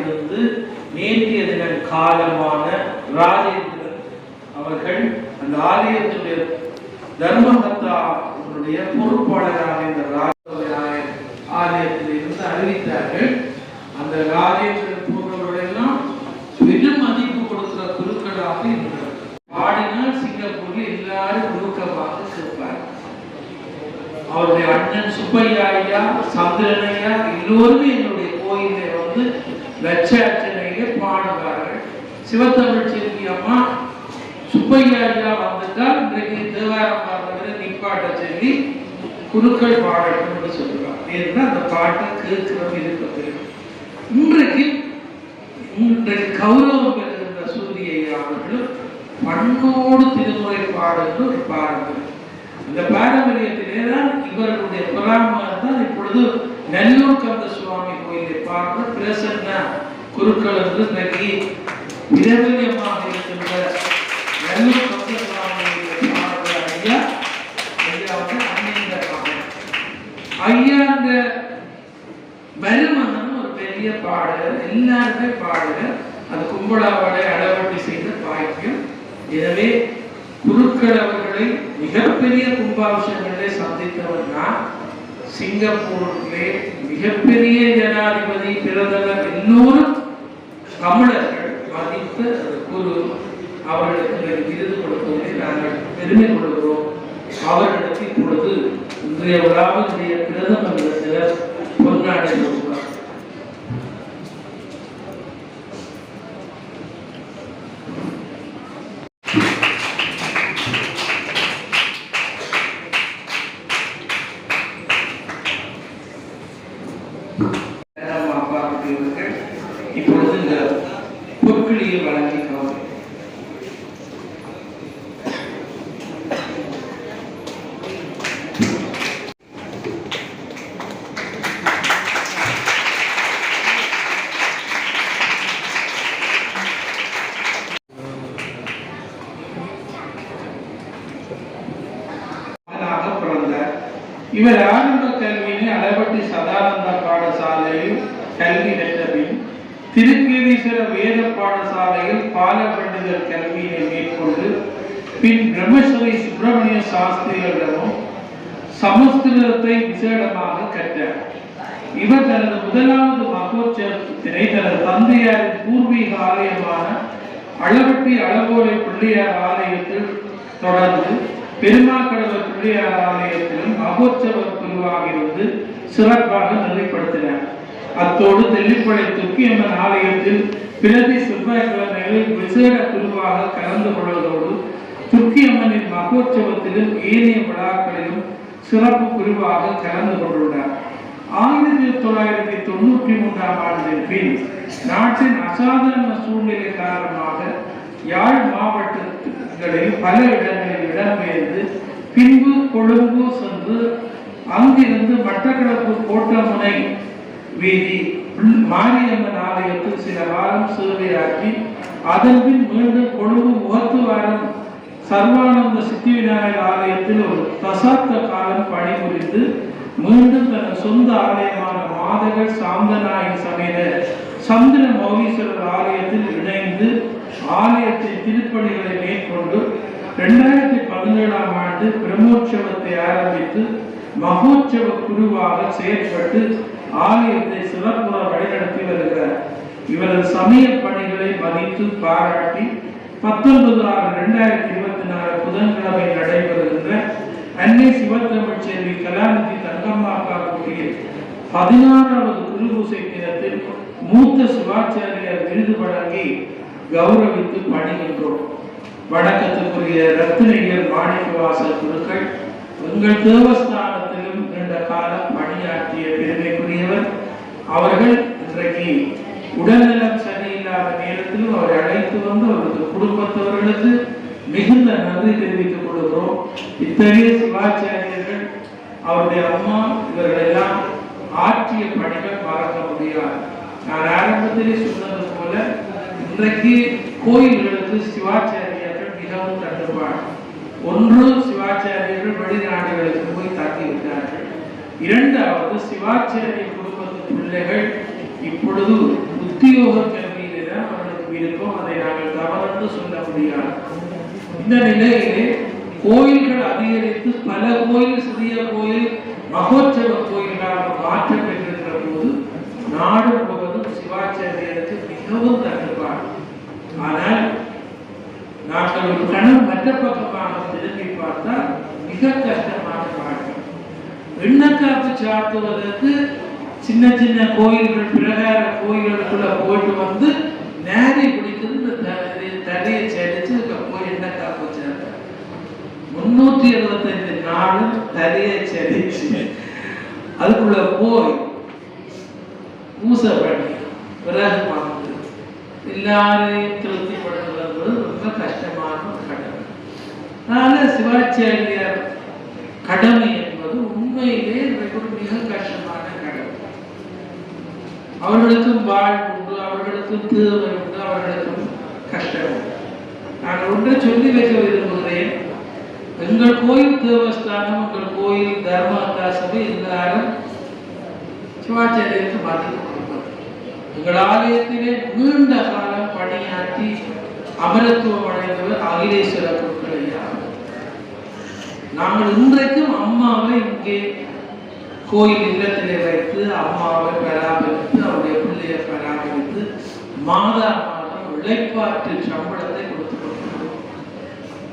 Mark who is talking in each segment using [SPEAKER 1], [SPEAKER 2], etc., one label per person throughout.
[SPEAKER 1] இருந்து நேற்றைய தினம் காலமான ராஜேந்திரன் அவர்கள் அந்த ஆலயத்துடைய தர்மகர்த்தாவுடைய பொறுப்பாளராக இந்த ஆலயத்தில் இருந்து அறிவித்தார்கள். அந்த ராஜேந்திரன் போன்றவர்களெல்லாம் பெரும் மதிப்பு கொடுக்கிற குருக்களாக இருந்தார். பாடினால் சிங்கப்பூரில் எல்லாரும் குருக்கமாக இருப்பார். அவருடைய அண்ணன் சுப்பையா ஐயா, சந்திரன் ஐயா எல்லோருமே என்னுடைய கோயிலை வந்து லட்சார்ச்சனையிலே பாடுவார்கள். சிவத்தமிழ் செல்வி அம்மா சுப்பையா ஐயா வந்துட்டால் இன்றைக்கு தேவாரம் பாடுறவரை நிப்பாட்ட சொல்லி குருக்கள் பாடட்டும் என்று சொல்லுவார். ஏன்னா அந்த பாட்டை கேட்கிறோம் இருப்பது. இன்றைக்கு கௌரவம் பெறுகின்ற சூரிய ஐயா அவர்களும் பண்போடு திருமுறை பாடுகின்ற ஒரு பாரம்பரியம். இந்த பாரம்பரியத்திலே தான் இவர்களுடைய புறாமம் தான் இப்பொழுது நெல்லூர் கந்த சுவாமி கோயிலை பார்க்க பிரசன்ன குருக்கள் என்று இன்றைக்கு பிரபல்யமாக இருக்கின்ற நெல்லூர் கந்த சுவாமி பாடுற ஐயா ஐயாவுக்கு அன்னைந்த பாடல். ஐயா அந்த மருமகன் ஒரு பெரிய பாடகர், எல்லாருமே பாடகர். அது கும்பலாவளை அளவட்டி செய்த பாக்கியம். எனவே குருக்கள் அவர்களை மிகப்பெரிய கும்பாபிஷேகங்களை சந்தித்தவர் நான். சிங்கப்பூரிலே மிகப்பெரிய ஜனாதிபதி பிரதமர் எல்லோரும் தமிழர்கள் மதித்த குரு. அவர்களுக்கு விருது கொடுப்பதை நாங்கள் பெருமை கொள்கிறோம். அவர்களுக்கு இப்பொழுது இன்றைய விழாவுடைய பிரதமர் பொன்னாடை கொடுப்பார். இப்பொழுது இந்த பொற்களியை வழங்கிக்கிறோம். இவர் ஆரம்ப கல்வியினை அளவட்டி சதானந்த பாடசாலையில் கல்வி பெற்ற பின் திருக்கேதீஸ்வர வேத பாடசாலையில் பால பண்டிதர் கல்வியினை மேற்கொண்டு பின் பிரம்மஸ்ரீ சுப்பிரமணிய சாஸ்திரிகளிடமும் சமஸ்கிருதத்தை விசேடமாக கற்றார். இவர் தனது முதலாவது மகோற்சவத்தினை தனது தந்தையாரின் பூர்வீக ஆலயமான அளவட்டி அளவோலை பிள்ளையார் ஆலயத்தில் தொடர்ந்து பெருமாக்கடவர் பிள்ளையார் ஆலயத்திலும் மகோற்சவ குருவாக இருந்து சிறப்பாக நெறிப்படுத்தினார். அத்தோடு தெல்லிப்படை துர்க்கியம்மன் ஆலயத்தில் பிரதி செவ்வாய்க்கிழமைகளில் விசேட குருவாக கலந்து கொள்வதோடு துர்க்கியம்மனின் மகோற்சவத்திலும் ஏனைய விழாக்களிலும் சிறப்பு குருவாக கலந்து கொண்டுள்ளார். 1993 ஆண்டின் பின் நாட்டின் அசாதாரண சூழ்நிலை காரணமாக யாழ் மாவட்டங்களில் பல இடங்களில் இடம்பெயர்ந்து பின்பு கொழும்பு சென்று அங்கிருந்து மட்டக்களப்பு கோட்டமுனை வீதி மாரியம்மன் ஆலயத்தில் சில வாரம் சேவையாற்றி அதன் பின் மீண்டும் கொழும்பு முகத்துவாரம் சர்வானந்த சித்தி விநாயகர் ஆலயத்தில் ஒரு தசாப்த காலம் பணிபுரிந்து மீண்டும் தனது சொந்த ஆலயமான மாதகர் சாந்தநாயகர் சமேத சந்திர மௌலீஸ்வரர் ஆலயத்தில் இணைந்து ஆலயத்தின் திருப்பணிகளை மேற்கொண்டு 2017 ஆண்டு பிரம்மோற்சவத்தை ஆரம்பித்து மகோற்சவ குருவாக செயற்பட்டு ஆலயத்தை சிறப்புற வழிநடத்தி வருகிறார். இவரது சமய பணிகளை மதித்து பாராட்டி 19/6/2024 புதன்கிழமை நடைபெறுகின்ற அன்னை சிவத்தமிழ் செல்வி கலாநிதி தங்கம்மாக்கா குடியில் 16வது குருபூசை தினத்தில் மூத்த சிவாச்சாரியார் விருது வழங்கி கௌரவித்து பணிகின்றோம். வணக்கத்துக்குரிய ரத்தினையர் மாணிக்கவாசல் குருக்கள் எங்கள் தேவஸ்தானத்திலும் நீண்ட காலம் பணியாற்றிய பெருமைக்குரியவர். அவர்கள் இன்றைக்கு உடல்நலம் சரியில்லாத நேரத்திலும் அவரை அழைத்து வந்து அவரது குடும்பத்தவர்களுக்கு மிகுந்த நன்றி தெரிவித்துக் கொள்கிறோம். இத்தகைய சிவாச்சாரியர்கள் அவருடைய அம்மா இவர்கள் எல்லாம் ஆற்றிய பணிகள் மறக்க முடியாது. நான் ஆரம்பத்திலே சொன்னது போல இன்றைக்கு கோயில்களுக்கு சிவாச்சாரியர்கள் மிகவும் தட்டுப்பாடு. ஒன்று, சிவாச்சாரியர்கள் வெளிநாடுகளுக்கு போய் தாக்கிவிட்டார்கள். இரண்டாவது, சிவாச்சாரிய குடும்பத்து பிள்ளைகள் இப்பொழுது புத்தி உத்தியோக கல்வியில அவர்களுக்கு விருப்பம், அதை நாங்கள் தவறு சொல்ல முடியாது. இந்த நிலையிலே கோயில்கள் அதிகரித்து பல கோயில், சிறிய கோயில், மகோற்சவ கோயில்களாக மாற்றம் பெற்றிருக்கிற போது நாடு முழுவதும் சிவாச்சாரியருக்கு மிகவும் தட்டுப்பாடு. ஆனால் நாங்கள் ஒரு கணம் மற்ற பக்கமாக திரும்பி பார்த்தால் மிக கஷ்டமான பாடம். எண்ணக்காப்பு சாத்துவதற்கு சின்ன சின்ன கோயில்கள், பிரகார கோயில்களுக்குள்ள போயிட்டு வந்து நேரை பிடிக்கிறது தரையை செடிச்சு போய் எண்ணக்காப்பு சாத்த 375 நாள் தரையை செடிச்சு அதுக்குள்ள போய் பூசை பண்ணி பிறகு பார்த்து எல்லாரையும் திருப்திப்படுத்துவது ரொம்ப கஷ்டமான கடமை. அதனால சிவாச்சாரியார் கடமை என்பது உண்மையிலே ஒரு மிக கஷ்டமான கடமை. அவர்களுக்கும் வாழ்வு உண்டு, அவர்களுக்கும் தேவை உண்டு, அவர்களுக்கும் கஷ்டம் உண்டு. நான் ஒன்றை சொல்லி வைக்க விரும்புகிறேன். எங்கள் கோயில் தேவஸ்தானம், எங்கள் கோயில் தர்மகா சபை எல்லாரும் சிவாச்சாரியருக்கு மதிப்பு கொடுப்பது. எங்கள் ஆலயத்திலே நீண்ட காலம் பணியாற்றி அமரத்துவம் அடைந்தவர் அகிலேஸ்வர குருக்களையா. நாங்கள் இன்றைக்கும் அம்மாவை இங்கே கோயில் இல்லத்திலே வைத்து அம்மாவை பராமரித்து அவருடைய பிள்ளையை பராமரித்து மாதா மாதம் உழைப்பாற்று சம்பளத்தை கொடுத்து கொண்டிருக்கிறோம்.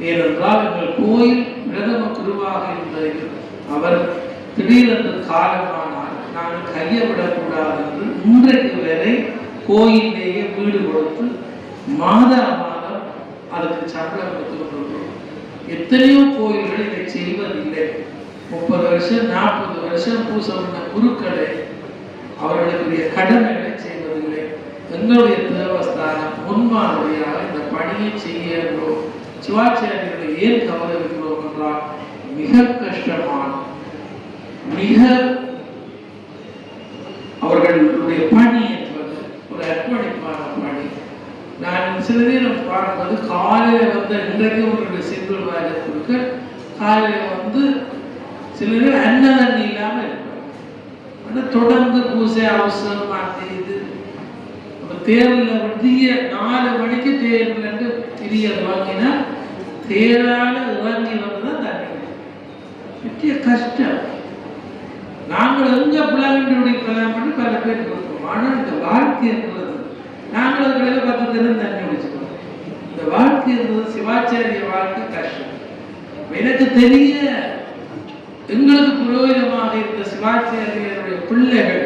[SPEAKER 1] ஏனென்றால் எங்கள் கோயில் பிரதம குருவாக இருந்தது. அவர் திடீரென்று காலமானால் நாங்கள் கையை விடக்கூடாது என்று இன்றைக்கு வரை கோயிலேயே வீடு கொடுத்து மாதா மாதம் அதுக்கு சம்பளம் கொடுத்து கொண்டிருக்கிறோம். எத்தனையோ கோயில்கள் இதை செய்வதில்லை. 30 வருஷம் 40 வருஷம் பூசை பண்ண குருக்களை அவர்களுடைய கடமைகளை செய்வதில்லை. எங்களுடைய தேவஸ்தானம் முன்மாதிரியாக இந்த பணியை செய்கிறோம். சிவாச்சாரியர்களை ஏன் கவனிக்கிறோம் என்றால் மிக கஷ்டமான, மிக அவர்களுடைய பணி என்பது ஒரு அர்ப்பணிப்பான பணி. நான் சில நேரம் பார்ப்பது காலையில் வந்து இன்றைக்கு அவர்களுடைய செங்கல் வாயில கொடுக்க காலையில் வந்து சில நேரம் அன்னதண்ணி இல்லாமல் இருப்பாங்க. தொடர்ந்து பூசை அவசரம் மாற்றிது. தேர்தலில் விடிய 4 மணிக்கு தேர்தல் திரிய வாங்கினா தேரால இறங்கி வந்துதான் தண்ணி. பெரிய கஷ்டம். நாங்கள் எங்க பிள்ளைங்களுடைய பிள்ளைங்க பல பேர் கொடுப்போம். ஆனால் இந்த வாழ்க்கை என்பது நாங்கள் அதுகளில் 10 தினம் தண்ணி குடிச்சுக்கோம். இந்த வாழ்க்கை என்பது சிவாச்சாரிய வாழ்க்கை கஷ்டம். எனக்கு தெரிய எங்களுக்கு புரோகிதமாக இருந்த சிவாச்சாரியருடைய பிள்ளைகள்,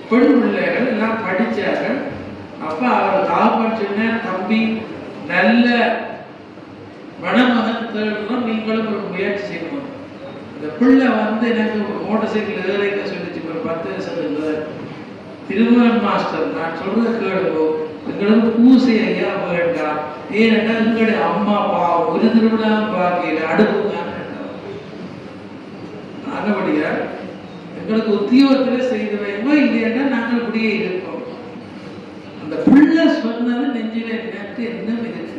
[SPEAKER 1] பெண் பிள்ளைகள் எல்லாம் படித்தார்கள். அப்ப அவர் தாப்பன் சொன்ன, தம்பி நல்ல மணமகன் தேடுறோம், நீங்களும் ஒரு முயற்சி செய்யணும். இந்த பிள்ளை வந்து எனக்கு மோட்டார் சைக்கிள் ஏறிக்க சொல்லிச்சு. ஒரு 10 வருஷத்துக்கு திருமணம் மாஸ்டர் நான் சொல்றத கேளுங்கோ, எங்களுக்கு பூசை ஐயா வேண்டாம். ஏன்னா எங்களுடைய அம்மா அப்பா ஒரு திருவிழா பார்க்கல அடுப்புங்க. ஆனபடியா எங்களுக்கு உத்தியோகத்தில் செய்து வைப்போம், இல்லையா நாங்கள் இப்படியே இருப்போம். அந்த பிள்ளை சொன்னது நெஞ்சில எனக்கு என்ன இருக்கு.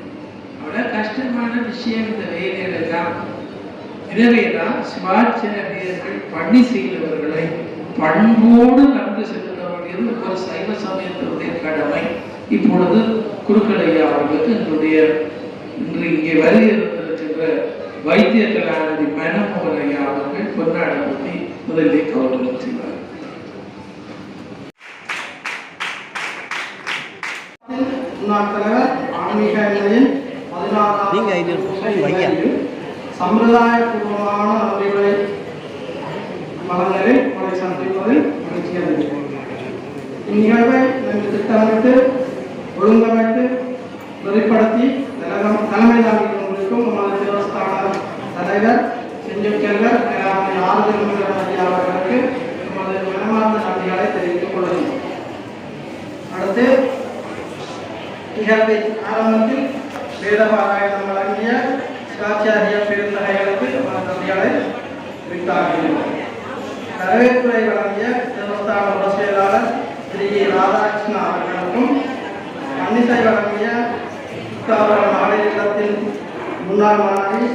[SPEAKER 1] அவ்வளவு கஷ்டமான விஷயம் இந்த வேலையில எல்லாம். எனவேதான் சிவாச்சாரியர்கள் பணி செய்தவர்களை பண்போடு நன்கு செலுத்த வேண்டியது ஒரு சைவ சமயத்தினுடைய கடமை. இப்பொழுது குருக்களையா அவர்களுக்கு எங்களுடைய இன்று இங்கே வருகின்ற வைத்திய கலாநிதி மனமோகன் ஐயா அவர்கள் பொன்னாடை பற்றி முதலில் கௌரவம் செய்வார்.
[SPEAKER 2] முன்னாள் தலைவர் ஆன்மீக நிலையின் 16வது சம்பிரதாய பூர்வமான நன்றிகளை மலர்களில் உங்களை சந்திப்பதில் மகிழ்ச்சி அடைகிறேன். இந்நிகழ்வை நன்கு திட்டமிட்டு ஒழுங்கமைத்து நெறிப்படுத்தி தலைமை தாங்கி கொண்டிருக்கும் நமது தேவஸ்தான தலைவர் செஞ்சொற்கல்வர் கலாமணி ஆறுதல் அவர்களுக்கு நமது மனமார்ந்த நன்றிகளை தெரிவித்துக் கொள்கிறோம். அடுத்து நிகழ்வை ஆரம்பத்தில் வேதபாராயணம் வழங்கிய சிவாச்சாரிய பெருந்தகைகளுக்கு நமது நன்றிகளை விட்டாகிறோம். வரவேற்புரை வழங்கிய தேவஸ்தான உபசெயலாளர் ஸ்ரீ ராதாகிருஷ்ணன் அவர்களுக்கும், பன்னிசை வழங்கிய புத்தாவரம் ஆலயத்தின் முன்னாள் மாணவி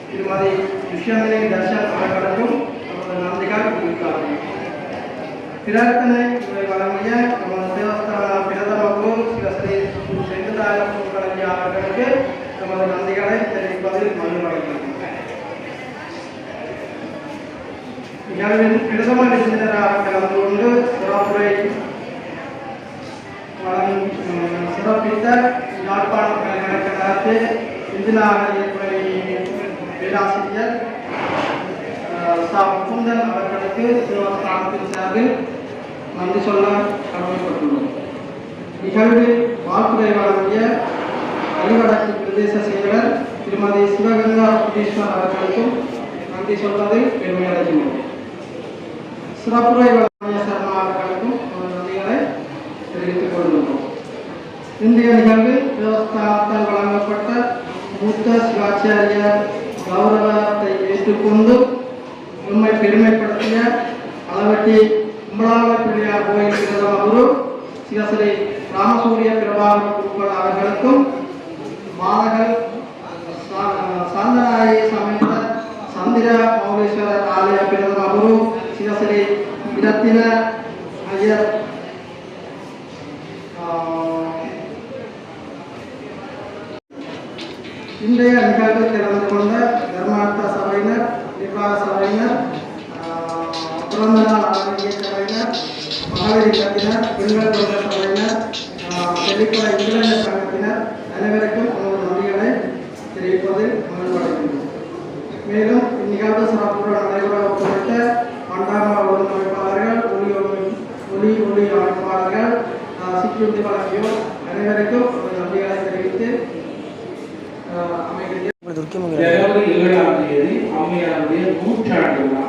[SPEAKER 2] திருமதி விஷயமினி தர்ஷன் அவர்களுக்கும் நமது நன்றிகள் தெரிவித்தார்கள். பிரார்த்தனை வழங்கிய நமது தேவஸ்தான பிரதம குரு பஞ்சாயத்து அவர்களுக்கு நமது நன்றிகளை தெரிவிப்பதில் மகிழ்வடைகிறோம். நிகழ்வின் பிரதம விருந்தினராக கலந்து கொண்டு சிறப்பித்த யாழ்ப்பாணம் பல்கலைக்கழகத்து இந்திராணி பேராசிரியர் முகுந்தன் அவர்களுக்கு சிவஸ்தானத்தின் சார்பில் நன்றி சொல்ல கடமைப்பட்டுள்ளோம். நிகழ்வில் வாழ்த்துறை வழங்கிய அலிவடக்கு பிரதேச செயலர் திருமதி சிவகங்கா புதீஸ்வர் அவர்களுக்கும் நன்றி சொல்வதில் பெருமையடைகிறோம். சிறப்புரை வழங்கிய சர்மா அவர்களுக்கும் நன்றிகளை தெரிவித்துக் கொள்கின்றோம். இன்றைய நிகழ்வில் தேவஸ்தானத்தால் வழங்கப்பட்ட மூத்த சிவாச்சாரிய கௌரவத்தை ஏற்றுக்கொண்டு நம்மை பெருமைப்படுத்திய அளவட்டி கும்பலாவ பிள்ளையார் கோயில் பிரதம குரு சிவஸ்ரீ ராமசூரிய பிரபாகர் குருக்கள் அவர்களுக்கும் மாநகர் சாந்தநாயகி சமேத சந்திர மௌலீஸ்வரர் ஆலய பிரதம குரு சிவஸ்ரீ இரத்தின ஐயர் இன்றைய நிகழ்வில் கலந்து கொண்ட தர்மார்த்த சபையினர், நிர்வாக சபையினர், பிறந்த நாள் ஆரோக்கிய சபையினர், மகளிர் இல்லத்தினர், பெண்கள் தொழில் சபையினர், தெளிப்புற இளைஞர் சங்கத்தினர் அனைவருக்கும் நமது நன்றிகளை தெரிவிப்பதில் மகிழ்வடைகின்றோம். மேலும் இந்நிகழ்வு சிறப்புடன் நடைபெற ஒப்புவித்த பண்டாம ஒழுங்கமைப்பாளர்கள், ஒளி அமைப்பாளர்கள், சிற்றுண்டி வழங்கியோர் அனைவருக்கும் நன்றிகளை தெரிவித்து
[SPEAKER 1] ஜனவரி 7ஆம் தேதி அம்மையாருடைய 100ஆண்டு விழா.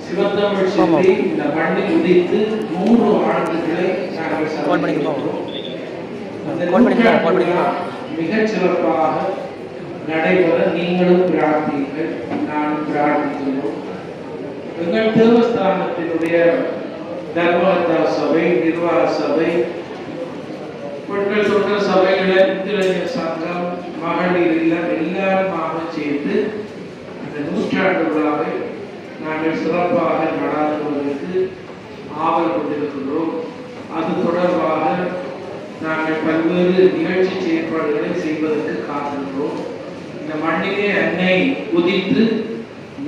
[SPEAKER 1] சிவத்தமிழ் செல்வி இந்த மண்ணில் உதித்து 100 ஆண்டுகளை மிகச் சிறப்பாக நடைபெற நீங்களும் பிரார்த்தியுங்கள், நானும் பிரார்த்திக்கிறோம். எங்கள் தேவஸ்தானத்தினுடைய தர்மகர்த்தா சபை, நிர்வாக சபை, பெண்கள் தொழில் சபைகளை, இளைஞர் சங்கம், மகளிர் இல்லம் எல்லாருமாக சேர்த்து இந்த 100ஆண்டு விழாவை நாங்கள் சிறப்பாக நடாத்துவதற்கு ஆவல் கொண்டிருக்கின்றோம். அது தொடர்பாக நாங்கள் பல்வேறு நிகழ்ச்சி செயற்பாடுகளை செய்வதற்கு காத்திருக்கிறோம். இந்த மண்ணிலே அன்னை உதித்து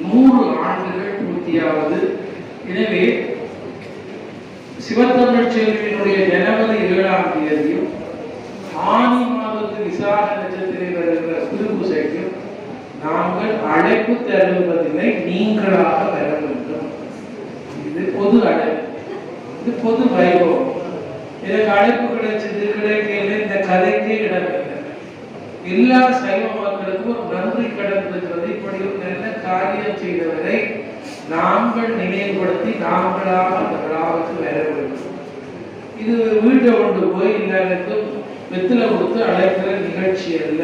[SPEAKER 1] 100 ஆண்டுகள் பூர்த்தியாவது. எனவே சிவத்தமிழ் செல்வியினுடைய ஜனவரி 7ஆம் தேதியும் ஆனி மாதத்து விசாக நட்சத்திரம் வருகிற திருப்பூசைக்கும் நாங்கள் அழைப்பு தருவதில்லை, நீங்களாக வர வேண்டும். இது பொது அழைப்பு, இது பொது வைபவம். எனக்கு அழைப்பு கிடைச்சது கிடைக்கல, இந்த கதைக்கே இடமில்லை. எல்லா சைவ மக்களுக்கும் ஒரு நன்றி கடன் இருக்கிறது. இப்படி ஒரு நல்ல காரியம் செய்தவரை நாங்கள் நினைவுபடுத்தி நாங்களாக அந்த விழாவுக்கு வர வேண்டும். இது வீட்டை கொண்டு போய் எல்லாருக்கும் வெத்தில கொடுத்து அழைக்கிற நிகழ்ச்சி அல்ல.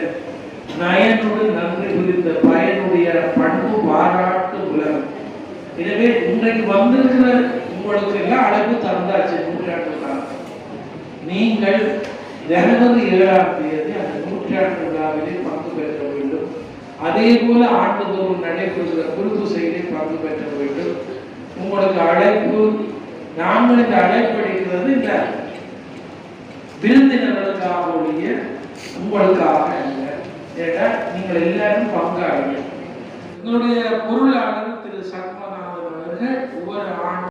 [SPEAKER 1] நயனோடு நன்றி குறித்த பயனுடைய பண்பு பாராட்டு உலகம். எனவே இன்றைக்கு வந்திருக்கிற உங்களுக்கு எல்லாம் அழைப்பு தந்தாச்சு 100ஆண்டு விழா. நீங்கள் ஜனவரி 7ஆம் தேதி அந்த 100ஆண்டு விழாவிலே பங்கு பெற்ற வேண்டும். அதே போல ஆண்டுதோறும் நடைபெறுகிற குருபூசையிலே பங்கு பெற்ற வேண்டும். உங்களுக்கு அழைப்பு, நாங்கள் இந்த அழைப்பு அளிக்கிறது இந்த விருந்தினர்களுக்காக ஒழிய உங்களுக்காக அல்ல. ஏன்னா நீங்கள் எல்லாரும் பங்காளி. எங்களுடைய பொருளாளர் திரு சண்முகநாதன் அவர்கள் ஒவ்வொரு ஆண்டு